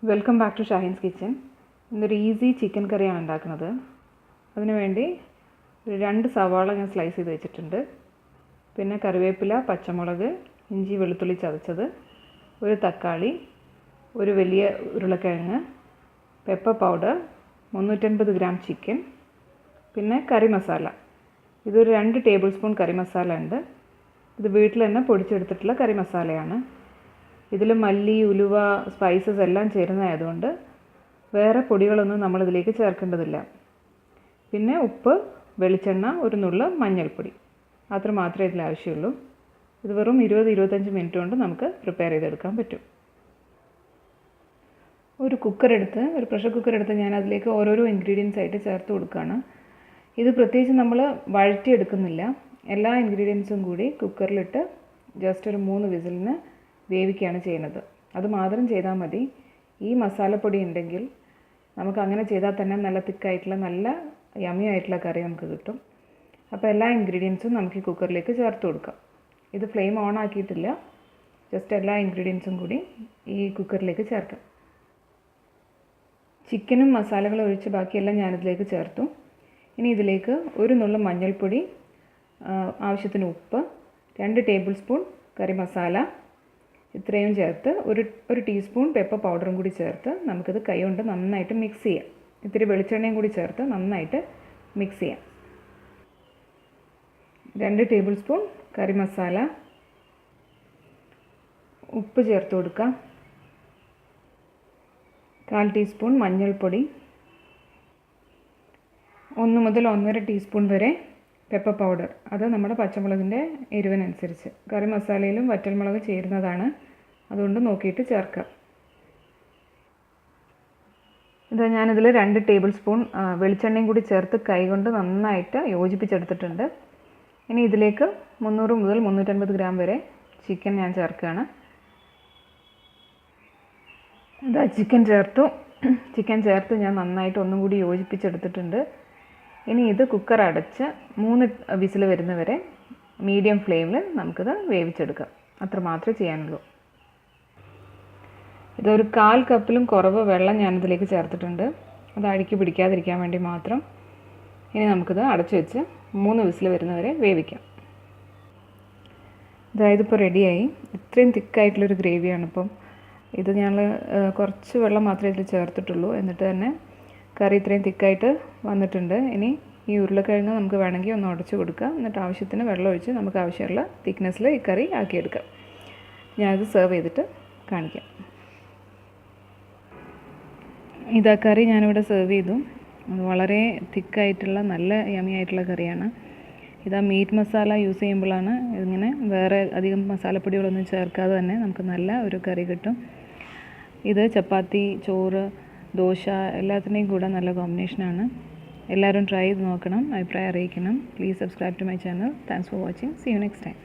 Welcome back to Shahin's kitchen. ഇന്നൊരു easy chicken കറിയാണ് ഉണ്ടാക്കുന്നത്. അതിനുവേണ്ടി 2 സവാള ഞാൻ സ്ലൈസ് ചെയ്ത് വെച്ചിട്ടുണ്ട്. പിന്നെ കറിവേപ്പില, പച്ചമുളക്, ഇഞ്ചി വെളുത്തുള്ളി ചതച്ചത്, ഒരു തക്കാളി, ഒരു വലിയ ഉരുളക്കിഴങ്ങ്, പെപ്പർ പൗഡർ, 350 ഗ്രാം ചിക്കൻ, പിന്നെ കറി മസാല. ഇതൊരു 2 ടേബിൾ സ്പൂൺ കറി മസാല ഉണ്ട്. ഇത് വീട്ടിൽ തന്നെ പൊടിച്ചെടുത്തിട്ടുള്ള കറി മസാലയാണ്. ഇതിൽ മല്ലി, ഉലുവ, സ്പൈസസ് എല്ലാം ചേരുന്നതായതുകൊണ്ട് വേറെ പൊടികളൊന്നും നമ്മളിതിലേക്ക് ചേർക്കേണ്ടതില്ല. പിന്നെ ഉപ്പ്, വെളിച്ചെണ്ണ, ഒരു നുള്ള് മഞ്ഞൾപ്പൊടി, അത്ര മാത്രമേ ഇതിൽ ആവശ്യമുള്ളൂ. ഇത് വെറും 20-25 മിനിറ്റ് കൊണ്ട് നമുക്ക് പ്രിപ്പയർ ചെയ്തെടുക്കാൻ പറ്റും. ഒരു പ്രഷർ കുക്കർ എടുത്ത് ഞാൻ അതിലേക്ക് ഓരോരോ ഇൻഗ്രീഡിയൻസ് ആയിട്ട് ചേർത്ത് കൊടുക്കുകയാണ്. ഇത് പ്രത്യേകിച്ച് നമ്മൾ വഴറ്റിയെടുക്കുന്നില്ല. എല്ലാ ഇൻഗ്രീഡിയൻസും കൂടി കുക്കറിലിട്ട് ജസ്റ്റ് ഒരു 3 വിസിലിന് വേവിക്കുകയാണ് ചെയ്യുന്നത്. അത് മാത്രം ചെയ്താൽ മതി. ഈ മസാലപ്പൊടി ഉണ്ടെങ്കിൽ നമുക്ക് അങ്ങനെ ചെയ്താൽ തന്നെ നല്ല തിക്കായിട്ടുള്ള നല്ല യമ്മി ആയിട്ടുള്ള കറി നമുക്ക് കിട്ടും. അപ്പോൾ എല്ലാ ഇൻഗ്രീഡിയൻസും നമുക്ക് ഈ കുക്കറിലേക്ക് ചേർത്ത് കൊടുക്കാം. ഇത് ഫ്ലെയിം ഓൺ ആക്കിയിട്ടില്ല. ജസ്റ്റ് എല്ലാ ഇൻഗ്രീഡിയൻസും കൂടി ഈ കുക്കറിലേക്ക് ചേർക്കാം. ചിക്കനും മസാലകളും ഒഴിച്ച് ബാക്കിയെല്ലാം ഞാനിതിലേക്ക് ചേർത്തു. ഇനി ഇതിലേക്ക് ഒരു നുള്ളു മഞ്ഞൾപ്പൊടി, ആവശ്യത്തിന് ഉപ്പ്, 2 ടേബിൾ സ്പൂൺ കറി മസാല, ഇത്രയും ചേർത്ത് ഒരു ടീസ്പൂൺ പെപ്പർ പൗഡറും കൂടി ചേർത്ത് നമുക്കിത് കൈ കൊണ്ട് നന്നായിട്ട് മിക്സ് ചെയ്യാം. ഇത്തിരി വെളിച്ചെണ്ണയും കൂടി ചേർത്ത് നന്നായിട്ട് മിക്സ് ചെയ്യാം. 2 ടേബിൾ സ്പൂൺ കറി മസാല, ഉപ്പ് ചേർത്ത് കൊടുക്കാം, 1/4 ടീസ്പൂൺ മഞ്ഞൾപ്പൊടി, 1 മുതൽ 1.5 ടീസ്പൂൺ വരെ പെപ്പർ പൗഡർ. അത് നമ്മുടെ പച്ചമുളകിൻ്റെ എരിവിനനുസരിച്ച്. കറി മസാലയിലും വറ്റൽമുളക് ചേരുന്നതാണ്, അതുകൊണ്ട് നോക്കിയിട്ട് ചേർക്കാം. ഇത് ഞാനിതിൽ 2 ടേബിൾ സ്പൂൺ വെളിച്ചെണ്ണയും കൂടി ചേർത്ത് കൈകൊണ്ട് നന്നായിട്ട് യോജിപ്പിച്ചെടുത്തിട്ടുണ്ട്. ഇനി ഇതിലേക്ക് 300 മുതൽ 350 ഗ്രാം വരെ ചിക്കൻ ഞാൻ ചേർക്കുകയാണ്. ഇതാ ചിക്കൻ ചേർത്ത് ഞാൻ നന്നായിട്ട് ഒന്നും കൂടി യോജിപ്പിച്ചെടുത്തിട്ടുണ്ട്. ഇനി ഇത് കുക്കർ അടച്ച് 3 വിസിൽ വരുന്നവരെ മീഡിയം ഫ്ലെയിമിൽ നമുക്കിത് വേവിച്ചെടുക്കാം. അത്ര മാത്രമേ ചെയ്യാനുള്ളൂ. ഇതൊരു 1/4 കപ്പിലും കുറവ് വെള്ളം ഞാനിതിലേക്ക് ചേർത്തിട്ടുണ്ട്. അത് അടിക്ക് പിടിക്കാതിരിക്കാൻ വേണ്ടി മാത്രം. ഇനി നമുക്കിത് അടച്ചു വെച്ച് 3 വിസിൽ വരുന്നവരെ വേവിക്കാം. ഇതിപ്പോൾ റെഡിയായി. ഇത്രയും തിക്കായിട്ടുള്ളൊരു ഗ്രേവിയാണിപ്പം. ഇത് ഞങ്ങൾ കുറച്ച് വെള്ളം മാത്രമേ ഇതിൽ ചേർത്തിട്ടുള്ളൂ. എന്നിട്ട് തന്നെ കറി ഇത്രയും തിക്കായിട്ട് വന്നിട്ടുണ്ട്. ഇനി ഈ ഉരുളക്കിഴങ്ങ് നമുക്ക് വേണമെങ്കിൽ ഒന്ന് ഉടച്ച് കൊടുക്കാം. എന്നിട്ട് ആവശ്യത്തിന് വെള്ളം ഒഴിച്ച് നമുക്ക് ആവശ്യമുള്ള തിക്നെസ്സിൽ ഈ കറി ആക്കിയെടുക്കാം. ഞാനിത് സെർവ് ചെയ്തിട്ട് കാണിക്കാം. ഇതാ കറി ഞാനിവിടെ സെർവ് ചെയ്തു. വളരെ തിക്കായിട്ടുള്ള നല്ല യമ്മി ആയിട്ടുള്ള കറിയാണ്. ഇതാ മീറ്റ് മസാല യൂസ് ചെയ്യുമ്പോഴാണ് ഇതിങ്ങനെ വേറെ അധികം മസാലപ്പൊടികളൊന്നും ചേർക്കാതെ തന്നെ നമുക്ക് നല്ല ഒരു കറി കിട്ടും. ഇത് ചപ്പാത്തി, ചോറ്, ദോശ എല്ലാത്തിൻ്റെയും കൂടെ നല്ല കോമ്പിനേഷനാണ്. എല്ലാവരും ട്രൈ ചെയ്ത് നോക്കണം, അഭിപ്രായം അറിയിക്കണം. Please subscribe to my channel. Thanks for watching. See you next time.